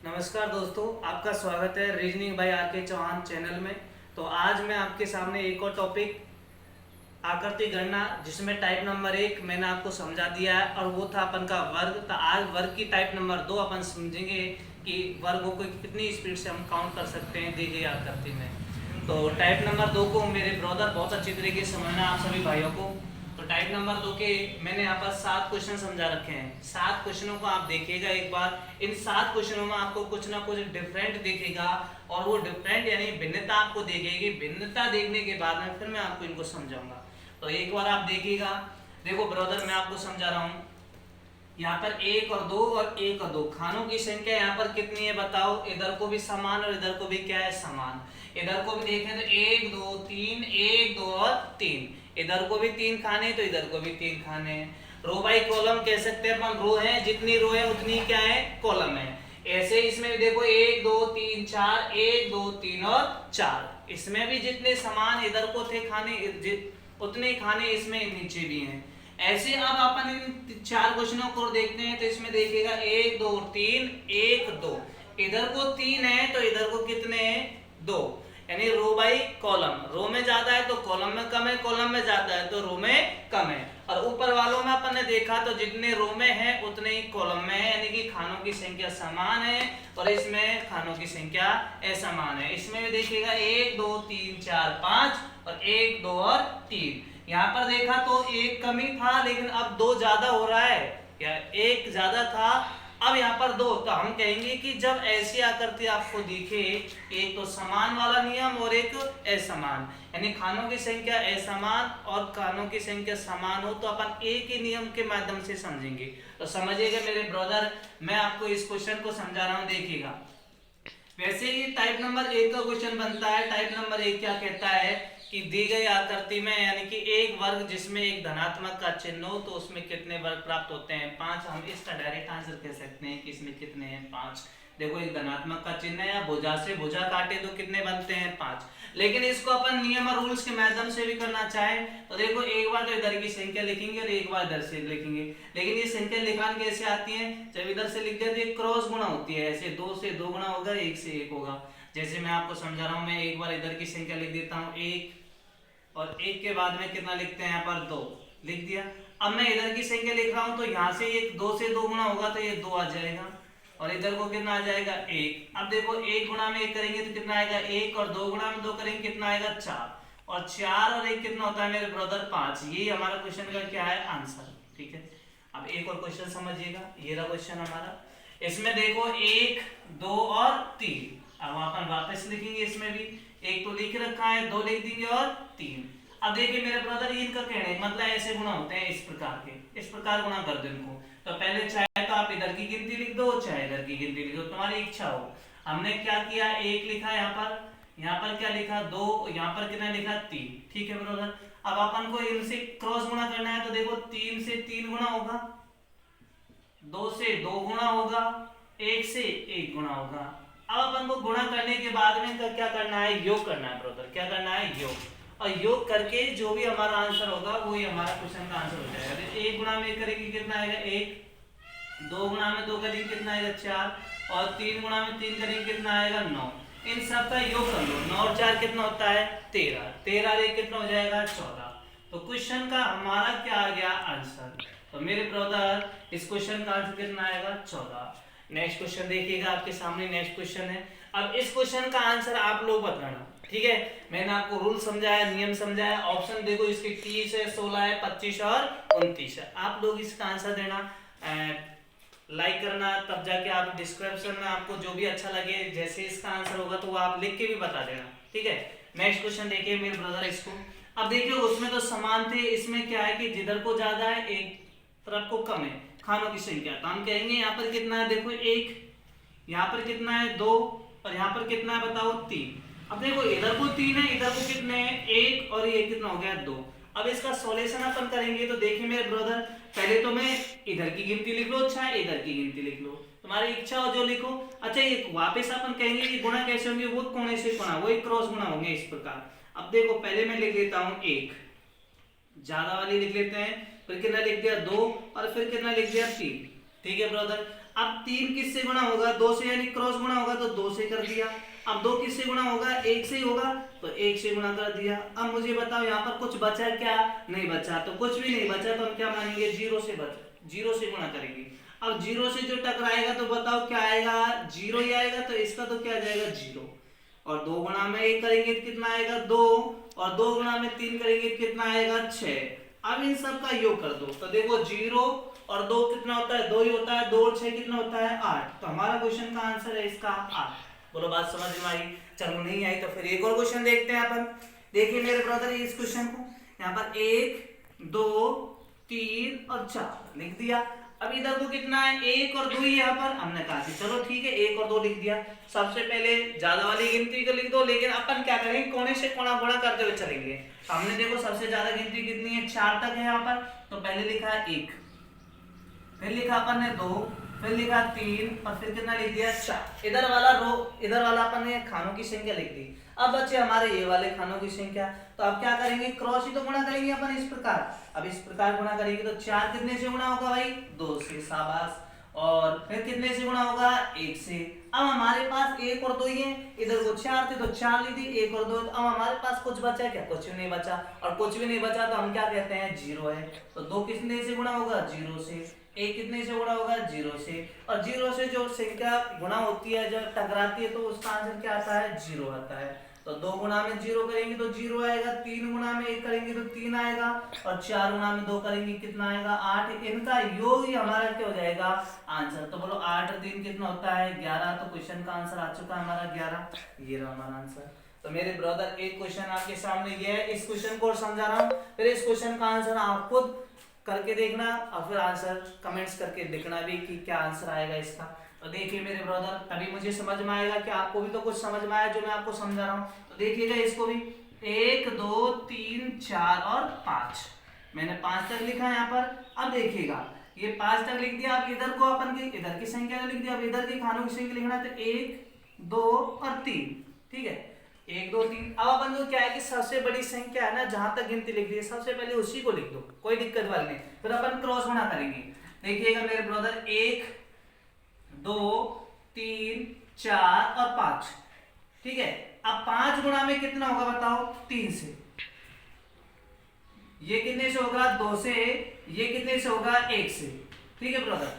नमस्कार दोस्तों, आपका स्वागत है रीजनिंग बाय आर के चौहान चैनल में। तो आज मैं आपके सामने एक और टॉपिक आकृति गणना, जिसमें टाइप नंबर 1 मैंने आपको समझा दिया है और वो था अपन का वर्ग। तो आज वर्ग की टाइप नंबर 2 अपन समझेंगे कि वर्गों को कितनी स्पीड से हम काउंट कर सकते हैं दी गई आकृति में। तो टाइप नंबर 2 को मेरे ब्रदर बहुत अच्छी तरीके से समझना आप सभी भाइयों को। तो टाइप नंबर 2 के मैंने यहाँ पर 7 क्वेश्चन समझा रखे हैं। 7 क्वेश्चनों को आप देखिएगा एक बार। इन 7 क्वेश्चनों में आपको कुछ ना कुछ डिफरेंट दिखेगा और वो डिफरेंट यानी भिन्नता आपको दिखेगी। भिन्नता देखने के बाद में फिर मैं आपको इनको समझाऊंगा। तो एक बार आप देखिएगा। देखो ब्रदर, मैं आपको समझा रहा हूँ। यहाँ पर 1 और 2 और 1 और 2 खानों की संख्या यहाँ पर कितनी है बताओ। इधर को भी समान और इधर को भी क्या है, समान। इधर को भी देखें तो 1 2 3, 1 2 और 3। इधर को भी 3 खाने तो इधर को भी 3 खाने हैं। रो बाई कॉलम कह सकते हैं अपन। रो है, जितनी रो है उतनी क्या है, कॉलम है। ऐसे इसमें भी देखो 1 2 3 4, 1 2 3 और 4। इसमें भी जितने समान इधर को थे खाने उतने खाने इसमें नीचे भी हैं। ऐसे अब अपन इन 4 क्वेश्चनों को देखते हैं। तो इसमें देखिएगा 1 2 3, 1 2। इधर को 3 है तो इधर को कितने हैं, 2। यानी रो बाई कॉलम। रो में ज्यादा है तो कॉलम में कम है, कॉलम में ज्यादा है तो रो में कम है। और ऊपर वालों में अपन ने देखा तो जितने रो में है उतने ही कॉलम में है, यानी कि खानों की संख्या समान है और इसमें खानों की संख्या असमान है। इसमें भी देखिएगा 1 2 3 4 5 और 1 2 और 3। यहाँ पर देखा तो 1 कम ही था, लेकिन अब 2 ज्यादा हो रहा है, या 1 ज्यादा था अब यहाँ पर 2। तो हम कहेंगे कि जब ऐसी आकृति आपको दिखे, एक तो समान वाला नियम और एक असमान, यानी खानों की संख्या असमान और खानों की संख्या समान हो, तो अपन एक ही नियम के माध्यम से समझेंगे। तो समझिएगा मेरे ब्रदर, मैं आपको इस क्वेश्चन को समझा रहा हूँ। देखिएगा, वैसे ही टाइप नंबर 1 का क्वेश्चन बनता है। टाइप नंबर 1 क्या कहता है कि दी गई आकृति में, यानी कि एक वर्ग जिसमें एक धनात्मक का चिन्ह हो तो उसमें कितने वर्ग प्राप्त होते हैं, 5। हम इसका डायरेक्ट आंसर कह सकते हैं कि इसमें कितने हैं, 5। देखो, एक धनात्मक का चिन्ह है, या भुजा से भुजा काटे तो कितने बनते हैं, 5। लेकिन इसको अपन नियम और रूल्स के माध्यम से भी करना चाहे तो देखो, एक बार तो इधर की संख्या लिखेंगे और एक बार इधर से लिखेंगे। लेकिन ये संख्या लिखान कैसे आती है, जब इधर से लिख दिया तो ये क्रॉस गुणा होती है। ऐसे 2 से 2 गुणा होगा, 1 से 1 होगा। जैसे मैं आपको समझा रहा हूँ, मैं एक बार इधर की संख्या लिख देता हूँ 1, और 1 के बाद में कितना लिखते हैं, यहाँ पर 2 लिख दिया। अब मैं इधर की संख्या लिख रहा हूँ तो यहाँ से ये 2 से 2 गुणा होगा तो ये 2 आ जाएगा, और इधर को कितना आ जाएगा, 1। अब देखो, 1 गुणा में 1 करेंगे तो कितना आएगा, 1, और 2 गुणा में 2 करेंगे कितना आएगा, 4। और 4 और 1 कितना होता है मेरे ब्रदर, 5। ये हमारा क्वेश्चन का क्या है, आंसर। ठीक है, अब एक और क्वेश्चन समझिएगा। ये रहा क्वेश्चन हमारा। इसमें देखो 1 2 और 3। अब अपन वापस लिखेंगे। इसमें भी 1 तो लिख रखा है, 2 लिख देंगे और 3। अब देखिए मेरे ब्रदर, इनका कहने मतलब ऐसे गुणा होते हैं, इस प्रकार के, इस प्रकार गुणा कर दो इनको। तो पहले चाहे तो आप इधर की गिनती लिख दो, चाहे इधर की गिनती लिख दो, तुम्हारी इच्छा हो। हमने क्या किया, 1 लिखा यहाँ पर क्या लिखा, 2, यहाँ पर कितना लिखा, 3। ठीक है ब्रदर, अब अपन को इनसे क्रॉस गुणा करना है तो देखो 3 से 3 गुणा होगा, 2 से 2 गुणा होगा, 1 से 1 गुणा होगा। अब अपन को गुणा करने के बाद में क्या करना है, योग करना है ब्रदर। क्या करना है, योग। और योग करके जो भी हमारा आंसर होगा वही हमारा क्वेश्चन का आंसर हो जाएगा। 1 गुणा में करेंगे कितना आएगा, 1। 2 गुणा में 2 करेंगे कितना आएगा, 4। और 3 गुणा में 3 करेंगे कितना आएगा, 9। इन सब का योग कर लो, 9 और 4 कितना होता है, 13। 13 और 1 कितना हो जाएगा, 14। तो क्वेश्चन का हमारा क्या आ गया, आंसर। तो मेरे ब्रदर, इस क्वेश्चन का आंसर कितना आएगा, 14। नेक्स्ट क्वेश्चन देखिएगा, आपके सामने नेक्स्ट क्वेश्चन है। अब इस क्वेश्चन का आंसर आप लोग बताना। ठीक है, मैंने आपको रूल समझाया, नियम समझाया। ऑप्शन देखो, इसके 30 है, 16 है, 25 और 29 है। आप लोग इसका आंसर देना, लाइक करना, तब जाके आप डिस्क्रिप्शन में आपको जो भी अच्छा लगे, जैसे इसका आंसर होगा तो वो आप लिख के भी बता देना। ठीक है, नेक्स्ट क्वेश्चन देखिए मेरे ब्रदर। इसको अब देखिए, उसमें तो समान थे, इसमें क्या है कि जिधर को ज्यादा है एक तरफ को कम है खानों की संख्या। तो हम कहेंगे यहाँ पर कितना है, देखो 1, यहाँ पर कितना है 2, और यहाँ पर कितना है बताओ 3। अब देखो, इधर को 3 है, इधर को कितने हैं, 1, और ये कितना हो गया, 2। अब इसका सॉल्यूशन अपन करेंगे तो देखिए मेरे ब्रदर, पहले तो मैं इधर की गिनती लिख लो, चाहे इधर की गिनती लिख लो, तुम्हारी इच्छा हो जो लिखो। अच्छा, ये वापस अपन कहेंगे कि गुणा कैसे होंगे, वो कोने से गुणा, वो क्रॉस गुणा होंगे इस प्रकार। अब देखो, पहले मैं लिख लेता हूँ 1, ज्यादा वाली लिख लेते हैं, फिर कितना लिख दिया 2, और फिर कितना लिख दिया 3। ठीक है ब्रदर, अब 3 किससे गुणा होगा? 2 से, यानी क्रॉस गुणा होगा तो 2 से कर दिया। अब 2 किससे गुणा होगा? 1 से ही होगा तो 1 से गुणा कर दिया। अब मुझे बताओ यहाँ पर कुछ बचा क्या? नहीं बचा। तो कुछ भी नहीं बचा तो हम क्या मानेंगे? 0 से बचा, 0 से गुणा करेंगे। अब 0 से जो टकराएगा तो बताओ क्या आएगा? 0 ही आएगा। तो इसका तो क्या जाएगा? 0। और 2 गुणा में 1 करेंगे तो कितना आएगा? 2। और 2 गुणा में 3 करेंगे तो कितना आएगा? 6। अब इन सब का योग कर दो तो देखो 0 और 2 कितना होता है? 2 ही होता है। 2 और 6 कितना होता है? 8। तो हमारा क्वेश्चन का आंसर है इसका 8। बोलो बात समझ में आई? चलो नहीं आई तो फिर एक और क्वेश्चन देखते हैं अपन। देखिए मेरे ब्रदर इस क्वेश्चन को, यहाँ पर 1 2 3 और 4 लिख दिया। अब इधर को कितना है? 1 और 2 ही यहाँ पर। हमने कहा कि चलो ठीक है 1 और 2 लिख दिया। सबसे पहले ज्यादा वाली गिनती को लिख दो, लेकिन अपन क्या करेंगे? कोने से कोना गुणा करते हुए चलेंगे। हमने देखो सबसे ज्यादा गिनती कितनी है? 4 तक है यहाँ पर। तो पहले लिखा है 1, फिर लिखा अपन ने 2, फिर लिखा 3 और फिर कितना लिख दिया? 4। इधर वाला अपन ने खानों की संख्या लिख दी। अब बच्चे हमारे ये वाले खानों की संख्या, तो अब क्या करेंगे? क्रॉस ही तो गुणा करेंगे अपन इस प्रकार। अब इस प्रकार गुणा करेंगे तो 4 कितने से गुणा होगा भाई? 2 से। शाबाश। और फिर कितने से गुणा होगा? 1 से। अब हमारे पास 1 और 2 ही है, इधर को 4 थे तो 4 ली थी, 1 और 2। अब हमारे पास कुछ बचा है क्या? कुछ भी नहीं बचा। और कुछ भी नहीं बचा तो हम क्या कहते हैं? 0 है। तो 2 कितने से गुणा होगा? 0 से। 1 कितने से गुणा होगा? 0 से। और 0 से जो संख्या गुणा होती है, जब टकराती है, तो उसका आंसर क्या आता है? 0 आता है। तो 2 गुणा में 0 करेंगे तो 0 आएगा, 3 गुणा में 1 करेंगे तो 3 आएगा, और 4 गुणा में 2 करेंगे कितना आएगा? 8। इनका योग ही हमारा क्या हो जाएगा? आंसर। तो बोलो 8 और 3 कितना होता है? 11। तो क्वेश्चन का आंसर आ चुका है हमारा 11। ये रहा हमारा आंसर। तो मेरे ब्रदर एक क्वेश्चन आपके सामने ये है, इस क्वेश्चन को और समझा रहा हूँ, फिर इस क्वेश्चन का आंसर आप खुद करके देखना और फिर आंसर कमेंट्स करके लिखना भी कि क्या आंसर आएगा इसका। तो देखिए मेरे ब्रदर, तभी मुझे समझ में आएगा कि आपको भी तो कुछ समझ में आया जो मैं आपको समझा रहा हूँ। तो देखिएगा इसको भी, 1 2 3 4 और 5। मैंने 5 तक लिखा है यहाँ पर। अब देखिएगा ये 5 तक लिख दिया। अब इधर को अपन की इधर की संख्या लिख दिया। अब इधर की खानों की संख्या लिखना है तो 1 2 और 3। ठीक है, 1 2 3। अब अपन को क्या है कि सबसे बड़ी संख्या है ना, जहां तक गिनती लिख दी है सबसे पहले उसी को लिख दो, कोई दिक्कत वाली नहीं। फिर अपन क्रॉस गुणा करेंगे। देखिएगा मेरे ब्रदर, 1 2 3 4 और 5। ठीक है, अब 5 गुणा में कितना होगा बताओ? 3 से। ये कितने से होगा? 2 से। ये कितने से होगा? 1 से। ठीक है ब्रदर,